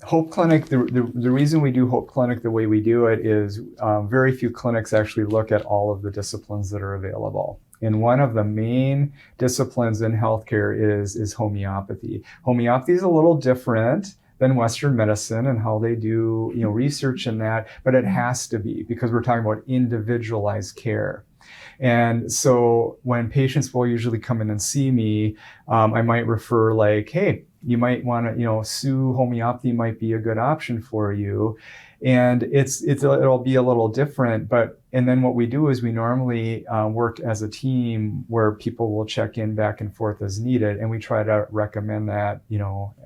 Hope Clinic, the reason we do Hope Clinic the way we do it is very few clinics actually look at all of the disciplines that are available. And one of the main disciplines in healthcare is homeopathy. Homeopathy is a little different than Western medicine and how they do, research in that, but it has to be because we're talking about individualized care. And so when patients will usually come in and see me, I might refer like, hey, you might want to, Sioux homeopathy might be a good option for you. And it'll be a little different, and then what we do is we normally work as a team where people will check in back and forth as needed. And we try to recommend that,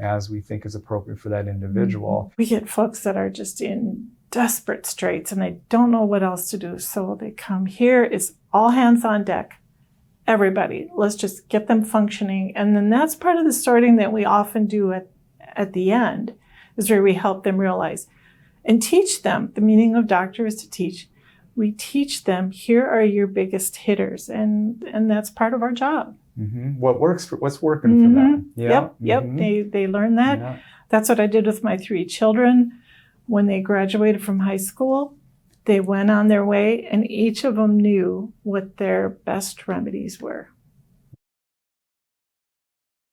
as we think is appropriate for that individual. We get folks that are just in desperate straits and they don't know what else to do. So they come here, it's all hands on deck. Everybody, let's just get them functioning. And then that's part of the sorting that we often do at the end, is where we help them realize and teach them. The meaning of doctor is to teach. We teach them, here are your biggest hitters. And that's part of our job. Mm-hmm. What's working for them? Yeah. Yep. Mm-hmm. They learn that. Yeah. That's what I did with my 3 children. When they graduated from high school, they went on their way, and each of them knew what their best remedies were.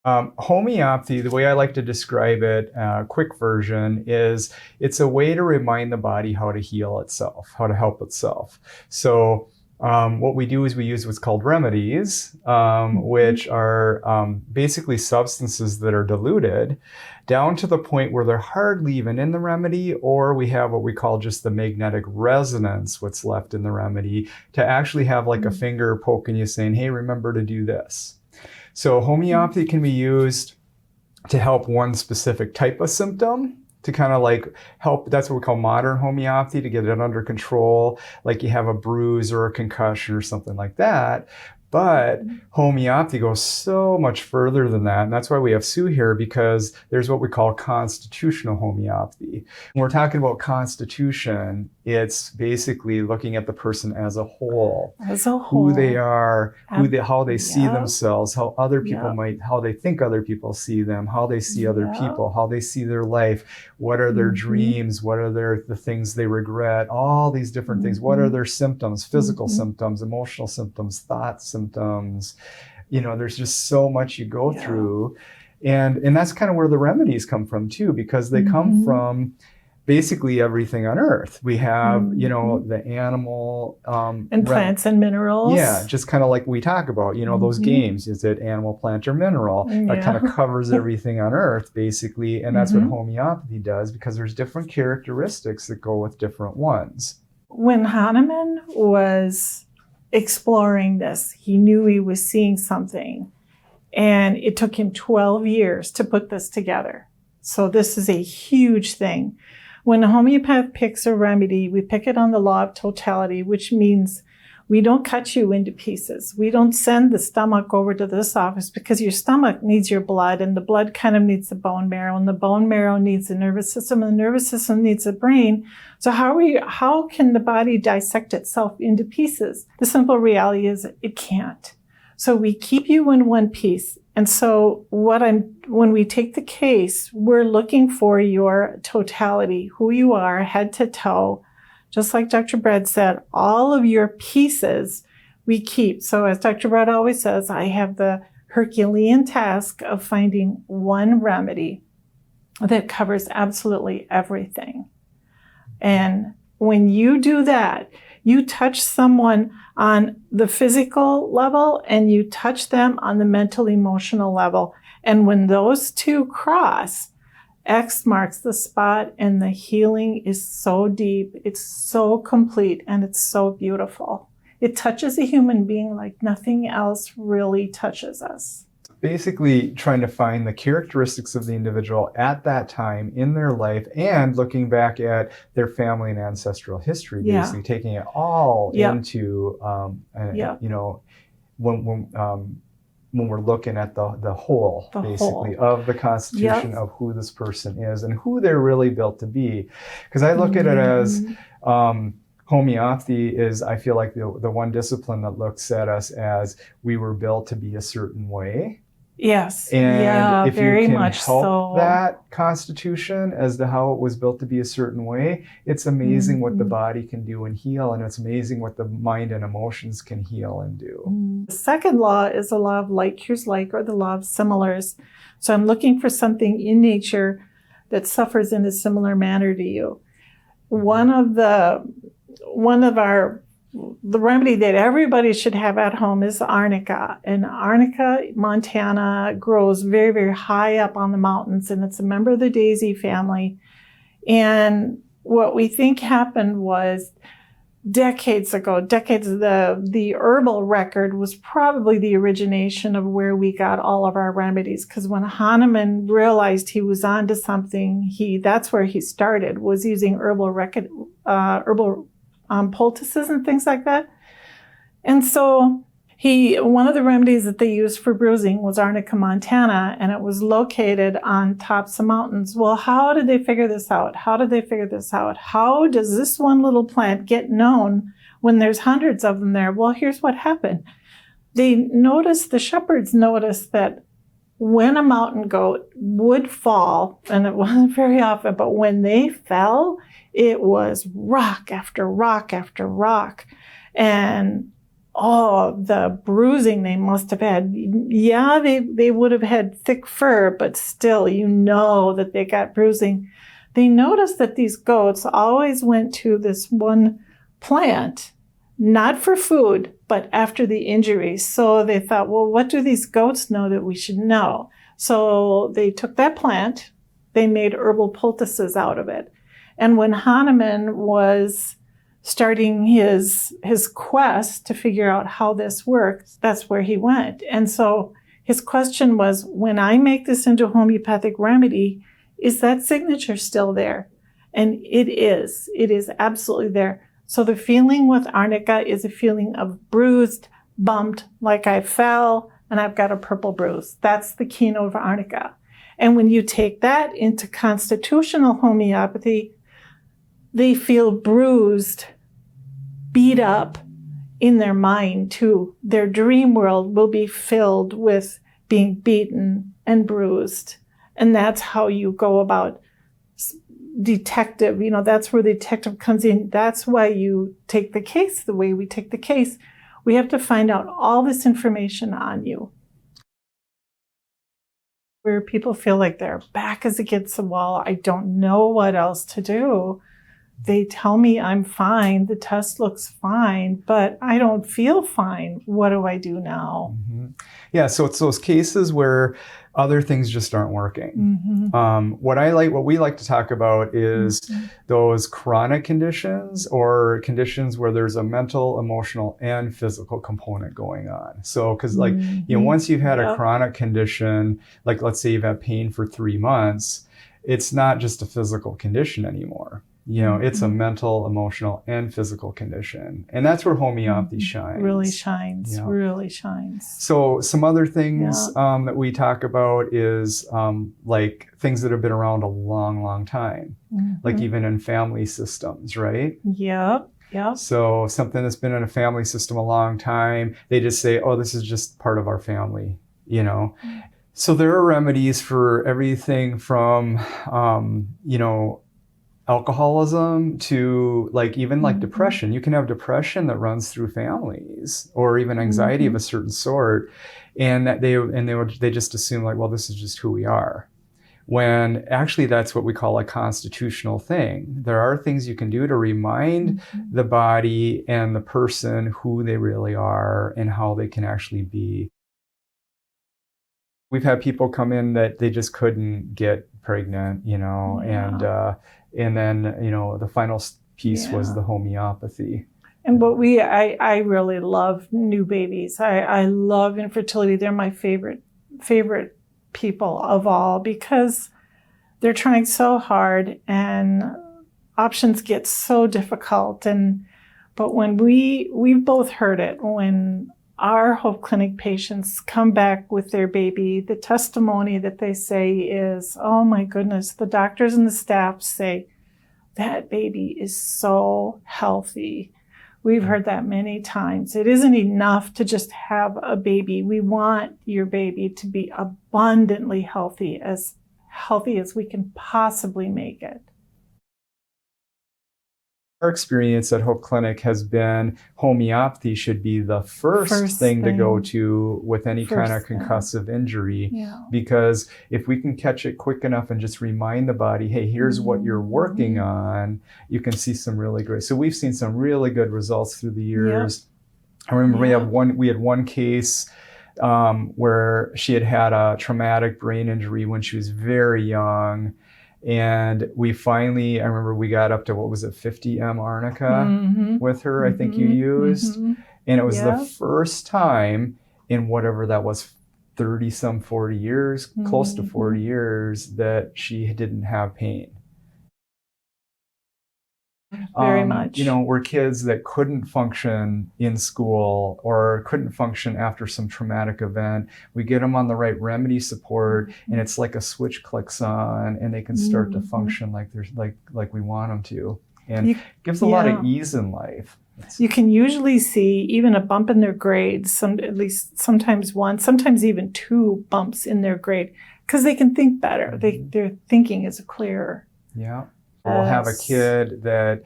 Homeopathy, the way I like to describe it, quick version, is it's a way to remind the body how to heal itself, how to help itself. So what we do is we use what's called remedies, which are basically substances that are diluted down to the point where they're hardly even in the remedy, or we have what we call just the magnetic resonance, what's left in the remedy, to actually have like a finger poking you saying, hey, remember to do this. So homeopathy can be used to help one specific type of symptom, to kind of like help. That's what we call modern homeopathy, to get it under control, like you have a bruise or a concussion or something like that. But homeopathy goes so much further than that. And that's why we have Sue here, because there's what we call constitutional homeopathy. When we're talking about constitution, it's basically looking at the person as a whole. Who they are, how they see themselves, how other people how they think other people see them, how they see other people, how they see their life, what are their dreams, what are the things they regret, all these different things. What are their symptoms, physical symptoms, emotional symptoms, thought symptoms. There's just so much you go through. And that's kind of where the remedies come from too, because they come from basically everything on earth. We have, the animal and plants and minerals. Yeah, just kind of like we talk about, those games. Is it animal, plant, or mineral? That kind of covers everything on earth, basically. And that's what homeopathy does, because there's different characteristics that go with different ones. When Hahnemann was exploring this, he knew he was seeing something. And it took him 12 years to put this together. So this is a huge thing. When a homeopath picks a remedy, we pick it on the law of totality, which means we don't cut you into pieces. We don't send the stomach over to this office, because your stomach needs your blood, and the blood kind of needs the bone marrow, and the bone marrow needs the nervous system, and the nervous system needs the brain. So how can the body dissect itself into pieces? The simple reality is it can't. So we keep you in one piece. And so when we take the case, we're looking for your totality, who you are, head to toe. Just like Dr. Brad said, all of your pieces we keep. So as Dr. Brad always says, I have the Herculean task of finding one remedy that covers absolutely everything. And when you do that, you touch someone on the physical level and you touch them on the mental, emotional level. And when those two cross, X marks the spot, and the healing is so deep, it's so complete, and it's so beautiful. It touches a human being like nothing else really touches us. Basically trying to find the characteristics of the individual at that time in their life, and looking back at their family and ancestral history, basically taking it all into, when we're looking at the whole, basically, of the constitution of who this person is and who they're really built to be. Because I look at it as homeopathy is, I feel like, the one discipline that looks at us as we were built to be a certain way. Yes. And Yeah, if you very can much help so. that constitution as to how it was built to be a certain way, it's amazing what the body can do and heal. And it's amazing what the mind and emotions can heal and do. The second law is the law of like cures like, or the law of similars. So I'm looking for something in nature that suffers in a similar manner to you. The remedy that everybody should have at home is arnica. And arnica, Montana, grows very, very high up on the mountains, and it's a member of the daisy family. And what we think happened was decades ago, the herbal record was probably the origination of where we got all of our remedies. Because when Hahnemann realized he was onto something, that's where he started, was using herbal poultices and things like that. And so one of the remedies that they used for bruising was arnica montana, and it was located on tops of mountains. Well, how did they figure this out? How does this one little plant get known when there's hundreds of them there? Well, here's what happened. The shepherds noticed that when a mountain goat would fall, and it wasn't very often, but when they fell, it was rock after rock after rock. And the bruising they must have had. Yeah, they would have had thick fur, but still, that they got bruising. They noticed that these goats always went to this one plant, not for food, but after the injury. So they thought, well, what do these goats know that we should know? So they took that plant, they made herbal poultices out of it. And when Hahnemann was starting his quest to figure out how this works, that's where he went. And so his question was, when I make this into a homeopathic remedy, is that signature still there? And it is absolutely there. So the feeling with arnica is a feeling of bruised, bumped, like I fell and I've got a purple bruise. That's the keynote of arnica. And when you take that into constitutional homeopathy, they feel bruised, beat up in their mind too. Their dream world will be filled with being beaten and bruised. And that's how you go about detective. That's where the detective comes in. That's why you take the case the way we take the case. We have to find out all this information on you. Where people feel like their back is against the wall. I don't know what else to do. They tell me I'm fine. The test looks fine, but I don't feel fine. What do I do now? Mm-hmm. Yeah, so it's those cases where other things just aren't working. Mm-hmm. What we like to talk about is those chronic conditions, or conditions where there's a mental, emotional, and physical component going on. So, because once you've had a chronic condition, like let's say you've had pain for 3 months, it's not just a physical condition anymore. It's a mental, emotional, and physical condition. And that's where homeopathy shines. Really shines. So some other things that we talk about is like things that have been around a long, long time, like even in family systems, right? Yep. So something that's been in a family system a long time, they just say, oh, this is just part of our family, So there are remedies for everything from, alcoholism to even depression. You can have depression that runs through families, or even anxiety of a certain sort, and that they just assume well, this is just who we are, when actually that's what we call a constitutional thing. There are things you can do to remind the body and the person who they really are and how they can actually be. We've had people come in that they just couldn't get pregnant, and then, the final piece was the homeopathy. And I really love new babies. I love infertility. They're my favorite people of all, because they're trying so hard and options get so difficult. But when we've both heard it, when our Hope Clinic patients come back with their baby, the testimony that they say is, oh my goodness, the doctors and the staff say, that baby is so healthy. We've heard that many times. It isn't enough to just have a baby. We want your baby to be abundantly healthy as we can possibly make it. Our experience at Hope Clinic has been homeopathy should be the first thing to go to with any kind of concussive injury. Yeah. Because if we can catch it quick enough and just remind the body, hey, here's what you're working on, you can see some really great. So we've seen some really good results through the years. Yep. I remember we had one case where she had a traumatic brain injury when she was very young. And we finally, I remember we got up to, what was it, 50 M arnica with her, I think you used. And it was the first time in whatever that was, 30 some 40 years, close to 40 years, that she didn't have pain. Very much. You know, we're kids that couldn't function in school or couldn't function after some traumatic event. We get them on the right remedy support, and it's like a switch clicks on, and they can start to function like there's like we want them to, and gives a lot of ease in life. You can usually see even a bump in their grade, at least sometimes one, sometimes even two bumps in their grade, because they can think better. Their thinking is clearer. Yeah. We'll have a kid that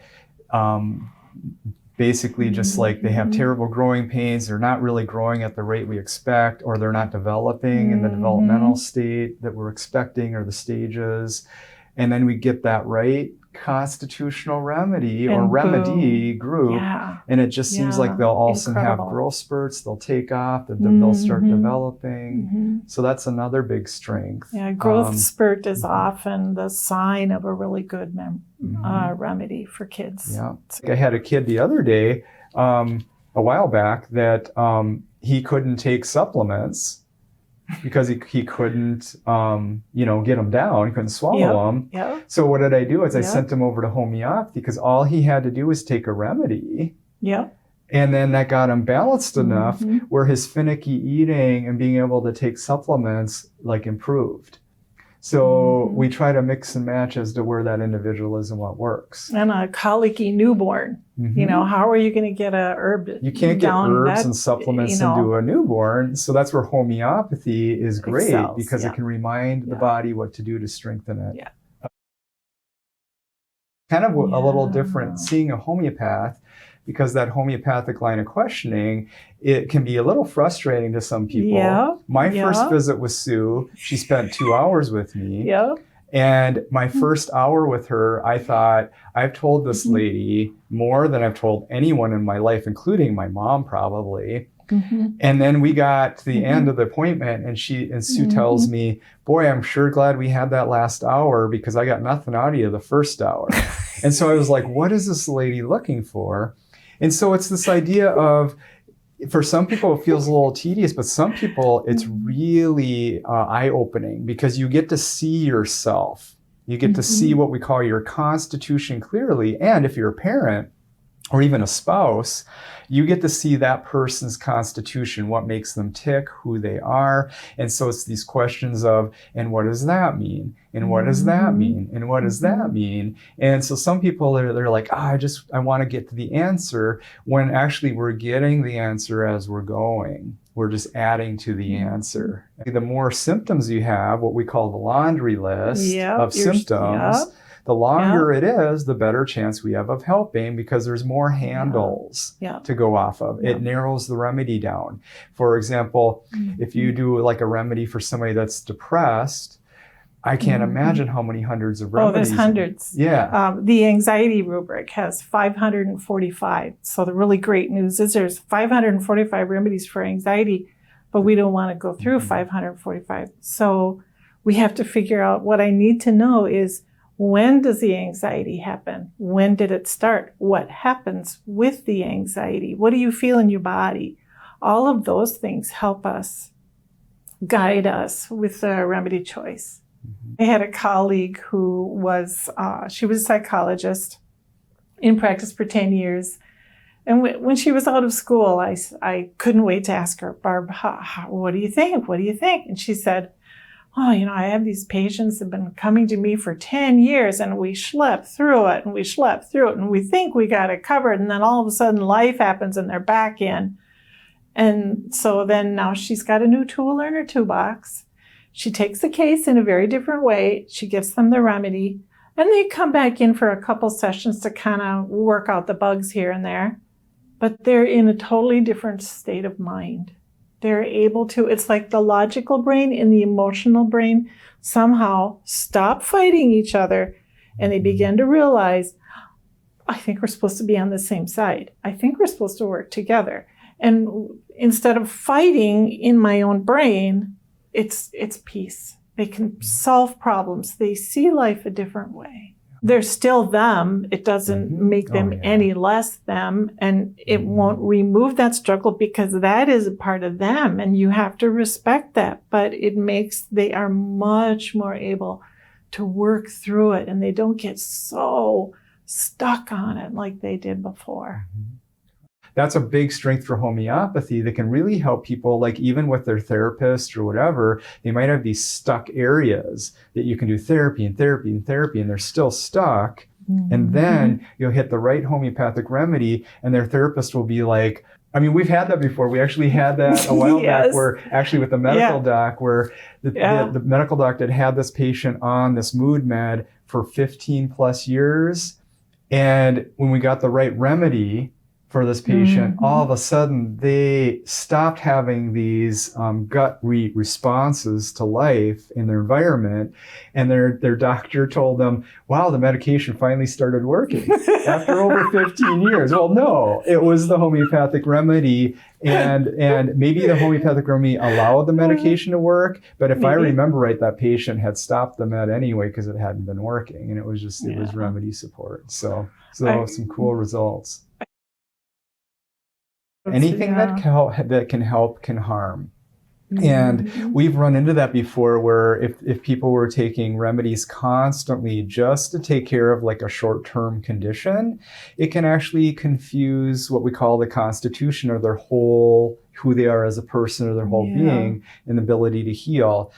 basically just like they have terrible growing pains. They're not really growing at the rate we expect, or they're not developing in the developmental state that we're expecting, or the stages. And then we get that right constitutional remedy or remedy group, and it just seems like they'll all of a sudden have growth spurts, they'll take off, they'll start developing. So that's another big strength. Yeah, growth spurt is often the sign of a really good remedy for kids. Yeah, I had a kid the other day, a while back, that he couldn't take supplements because he couldn't, get them down. He couldn't swallow them. Yep. So what did I do is I sent him over to homeopathy, because all he had to do was take a remedy. Yep. And then that got him balanced enough where his finicky eating and being able to take supplements improved. So we try to mix and match as to where that individual is and what works. And a colicky newborn, how are you going to get a herb? You can't get herbs and supplements into a newborn. So that's where homeopathy is great, because it can remind the body what to do to strengthen it. Yeah. Kind of a little different seeing a homeopath, because that homeopathic line of questioning, it can be a little frustrating to some people. My first visit with Sue, she spent 2 hours with me. And my first hour with her, I thought, I've told this lady more than I've told anyone in my life, including my mom probably. And then we got to the end of the appointment, and Sue tells me, boy, I'm sure glad we had that last hour, because I got nothing out of you the first hour. And so I was like, what is this lady looking for? And so it's this idea of, for some people it feels a little tedious, but some people it's really eye-opening, because you get to see yourself. You get to see what we call your constitution clearly. And if you're a parent or even a spouse, you get to see that person's constitution, what makes them tick, who they are. And so it's these questions of, and what does that mean? And what does that mean? And what does that mean? And so some people they're like, I want to get to the answer, when actually we're getting the answer as we're going. We're just adding to the answer. The more symptoms you have, what we call the laundry list of symptoms, the longer it is, the better chance we have of helping, because there's more handles to go off of. It narrows the remedy down. For example, if you do like a remedy for somebody that's depressed, I can't imagine how many hundreds of remedies. Oh, there's hundreds. Yeah. The anxiety rubric has 545. So the really great news is there's 545 remedies for anxiety, but we don't want to go through 545. So we have to figure out, what I need to know is, when does the anxiety happen? When did it start? What happens with the anxiety? What do you feel in your body? All of those things help us, guide us with the remedy choice. I had a colleague who was, she was a psychologist in practice for 10 years. And when she was out of school, I couldn't wait to ask her, Barb, what do you think? What do you think? And she said, oh, I have these patients that have been coming to me for 10 years and we schlep through it and we schlep through it and we think we got it covered. And then all of a sudden life happens and they're back in. And so then now she's got a new tool in her toolbox. She takes the case in a very different way. She gives them the remedy. And they come back in for a couple sessions to kind of work out the bugs here and there. But they're in a totally different state of mind. They're able to, it's like the logical brain and the emotional brain somehow stop fighting each other. And they begin to realize, I think we're supposed to be on the same side. I think we're supposed to work together. And instead of fighting in my own brain, it's peace. They can solve problems. They see life a different way. They're still them. It doesn't make them any less them. And it won't remove that struggle because that is a part of them. And you have to respect that. But they are much more able to work through it. And they don't get so stuck on it like they did before. That's a big strength for homeopathy that can really help people, like even with their therapist or whatever, they might have these stuck areas that you can do therapy and therapy and therapy, and they're still stuck. And then you'll hit the right homeopathic remedy and their therapist will be like, I mean, we've had that before. We actually had that a while back where actually with the medical doc where the medical doc that had this patient on this mood med for 15 plus years. And when we got the right remedy for this patient, all of a sudden they stopped having these gut responses to life in their environment. And their doctor told them, wow, the medication finally started working after over 15 years. Well, no, it was the homeopathic remedy. And maybe the homeopathic remedy allowed the medication to work. But if I remember right, that patient had stopped the med anyway because it hadn't been working. And it was just, it was remedy support. So some cool results. Anything that can help can harm. And we've run into that before where if people were taking remedies constantly just to take care of like a short-term condition, it can actually confuse what we call the constitution or their whole, who they are as a person or their whole being and the ability to heal.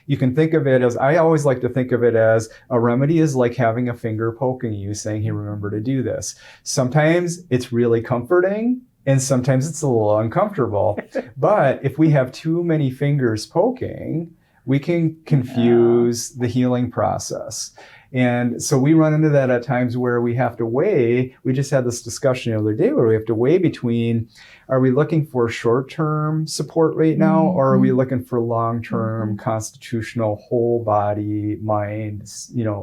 You can think of it as, I always like to think of it as a remedy is like having a finger poking you saying, hey, remember to do this. Sometimes it's really comforting. And sometimes it's a little uncomfortable. But if we have too many fingers poking, we can confuse the healing process. And so we run into that at times where we have to weigh. We just had this discussion the other day where we have to weigh between, are we looking for short-term support right now, or are we looking for long-term constitutional whole body, mind,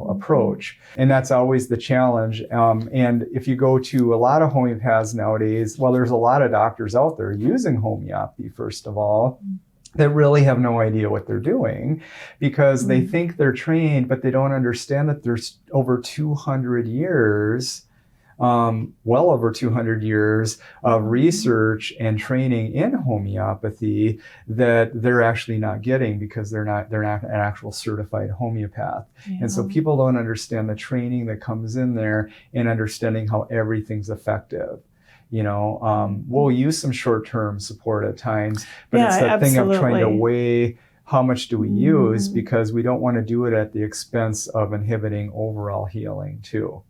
approach? And that's always the challenge. And if you go to a lot of homeopaths nowadays, well, there's a lot of doctors out there using homeopathy, first of all, that really have no idea what they're doing because they think they're trained, but they don't understand that there's over 200 years, well over 200 years of research and training in homeopathy that they're actually not getting because they're not an actual certified homeopath. And so people don't understand the training that comes in there and understanding how everything's effective. We'll use some short-term support at times, but it's that thing of trying to weigh how much do we use because we don't want to do it at the expense of inhibiting overall healing too.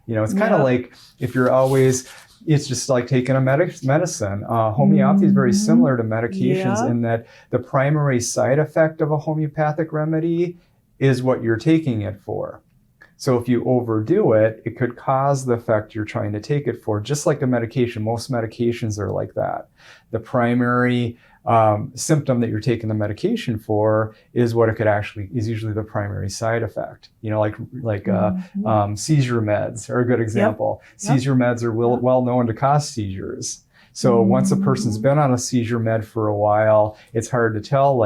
It's kind of like if you're always, it's just like taking a medicine. Homeopathy is very similar to medications in that the primary side effect of a homeopathic remedy is what you're taking it for. So if you overdo it, it could cause the effect you're trying to take it for, just like a medication. Most medications are like that. The primary symptom that you're taking the medication for is what it could actually, is usually the primary side effect. Seizure meds are a good example. Seizure meds are well known to cause seizures. So once a person's been on a seizure med for a while, it's hard to tell,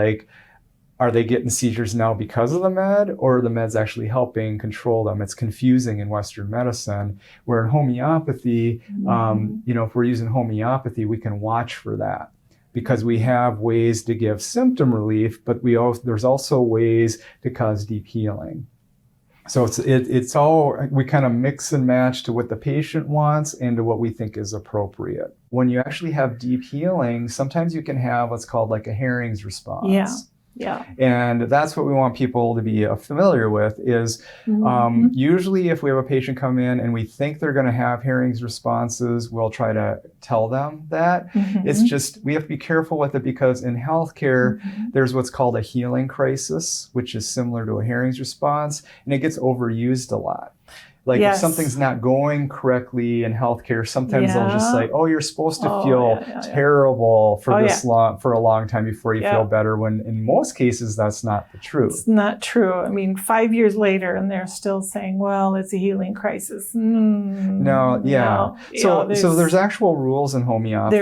are they getting seizures now because of the med, or are the meds actually helping control them? It's confusing in Western medicine, where in homeopathy, if we're using homeopathy, we can watch for that because we have ways to give symptom relief, but there's also ways to cause deep healing. So it's all, we kind of mix and match to what the patient wants and to what we think is appropriate. When you actually have deep healing, sometimes you can have what's called like a Herring's response. Yeah. And that's what we want people to be familiar with is usually if we have a patient come in and we think they're going to have hearings responses, we'll try to tell them that. It's just, we have to be careful with it because in healthcare, there's what's called a healing crisis, which is similar to a hearings response, and it gets overused a lot. Like if something's not going correctly in healthcare, sometimes they'll just say, "Oh, you're supposed to feel terrible for for a long time before you feel better." When in most cases, that's not the truth. It's not true. I mean, 5 years later, and they're still saying, "Well, it's a healing crisis." No. So there's actual rules in homeopathy.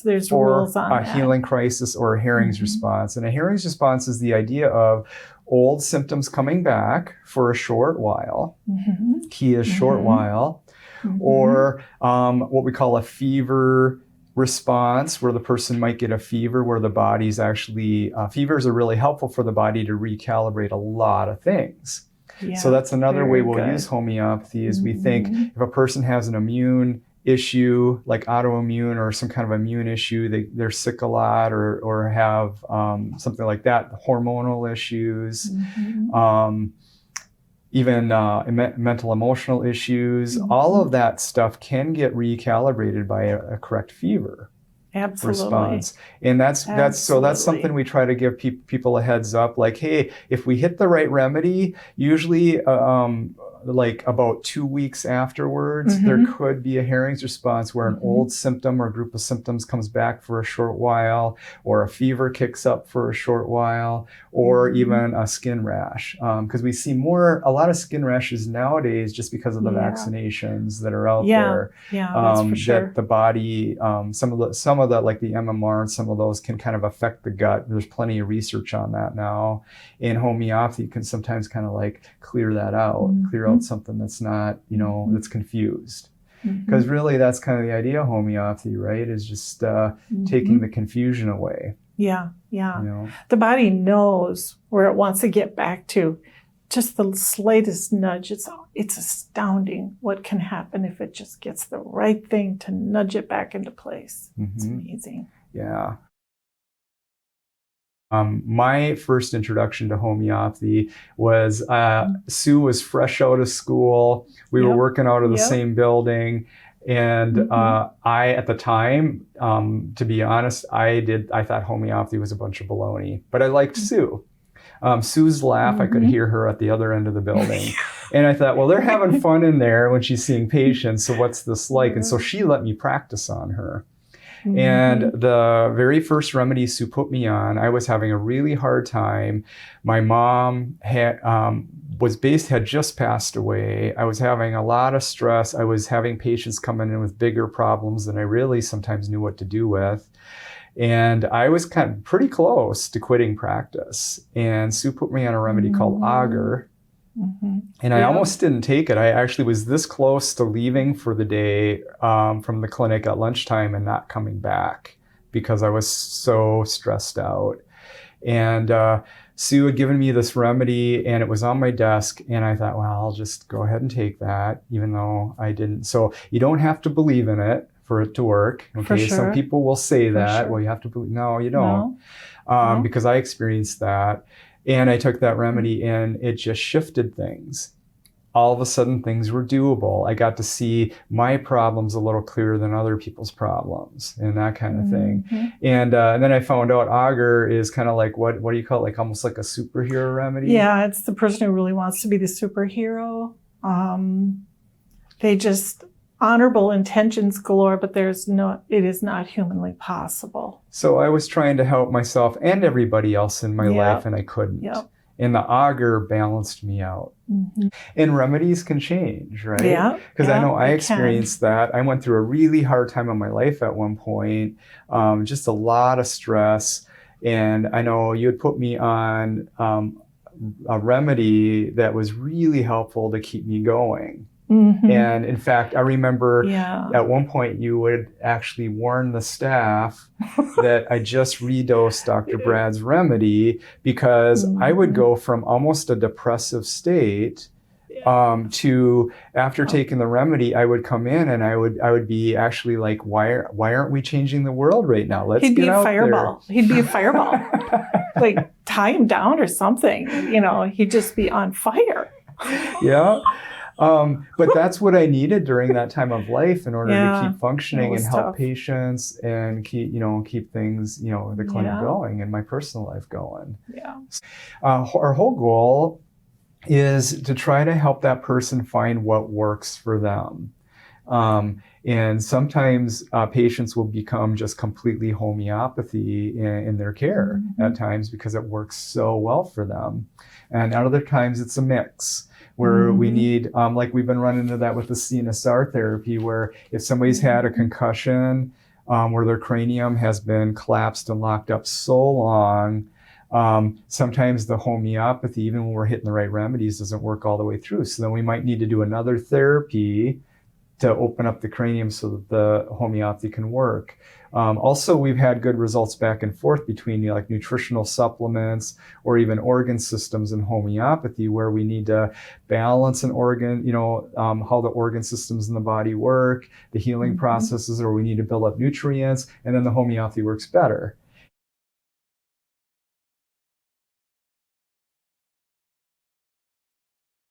There's for rules on a healing crisis or a hearings response, and a hearings response is the idea of old symptoms coming back for a short while. Key is short while. Or what we call a fever response, where the person might get a fever, where the body's actually, fevers are really helpful for the body to recalibrate a lot of things. So that's another way we'll use homeopathy is we think if a person has an immune issue, like autoimmune or some kind of immune issue, they're sick a lot or have something like that, hormonal issues, even mental emotional issues, all of that stuff can get recalibrated by a correct fever response. And that's something we try to give people a heads up, like, hey, if we hit the right remedy, usually like about 2 weeks afterwards, there could be a hearings response where an old symptom or group of symptoms comes back for a short while, or a fever kicks up for a short while, or even a skin rash. Because we see a lot of skin rashes nowadays just because of the vaccinations that are out there. That's for sure. That the body, some of the like the MMR and some of those can kind of affect the gut. There's plenty of research on that now. And homeopathy can sometimes kind of like clear that out, clear out something that's not, that's confused. Because really that's kind of the idea of homeopathy, right? Is just taking the confusion away. The body knows where it wants to get back to. Just the slightest nudge, it's astounding what can happen if it just gets the right thing to nudge it back into place. It's amazing. Yeah. My first introduction to homeopathy was Sue was fresh out of school. We were working out of the same building. And I, at the time, to be honest, I thought homeopathy was a bunch of baloney, but I liked Sue. Sue's laugh, I could hear her at the other end of the building. And I thought, well, they're having fun in there when she's seeing patients. So what's this like? And so she let me practice on her. And the very first remedy Sue put me on, I was having a really hard time. My mom had just passed away. I was having a lot of stress. I was having patients coming in with bigger problems than I really sometimes knew what to do with. And I was kind of pretty close to quitting practice. And Sue put me on a remedy called agar. And I almost didn't take it. I actually was this close to leaving for the day from the clinic at lunchtime and not coming back because I was so stressed out. And Sue had given me this remedy and it was on my desk. And I thought, well, I'll just go ahead and take that, even though I didn't. So you don't have to believe in it for it to work. Okay. Some people will say that. Well, you have to believe. No, you don't. Because I experienced that. And I took that remedy and it just shifted things. All of a sudden, things were doable. I got to see my problems a little clearer than other people's problems and that kind of thing. And then I found out agar is kind of like, what do you call it? Like almost like a superhero remedy? Yeah, it's the person who really wants to be the superhero. They just... honorable intentions galore, but it is not humanly possible. So I was trying to help myself and everybody else in my life, and I couldn't. And the agar balanced me out. And remedies can change, right? Because I know I experienced that. I went through a really hard time in my life at one point, just a lot of stress. And I know you had put me on a remedy that was really helpful to keep me going. And in fact, I remember at one point you would actually warn the staff that I just redosed Dr. Brad's remedy because I would go from almost a depressive state to after taking the remedy, I would come in and I would be actually like, why aren't we changing the world right now? Let's get out there. He'd be a fireball. Like tie him down or something. You know, he'd just be on fire. Yeah. But that's what I needed during that time of life in order to keep functioning and help patients and keep things, the clinic going and my personal life going. Yeah. Our whole goal is to try to help that person find what works for them. And sometimes patients will become just completely homeopathy in their care at times because it works so well for them. And at other times it's a mix where we need, like we've been running into that with the CNSR therapy, where if somebody's had a concussion where their cranium has been collapsed and locked up so long, sometimes the homeopathy, even when we're hitting the right remedies, doesn't work all the way through. So then we might need to do another therapy to open up the cranium so that the homeopathy can work. Also, we've had good results back and forth between like nutritional supplements or even organ systems and homeopathy, where we need to balance an organ, how the organ systems in the body work, the healing processes, or we need to build up nutrients, and then the homeopathy works better.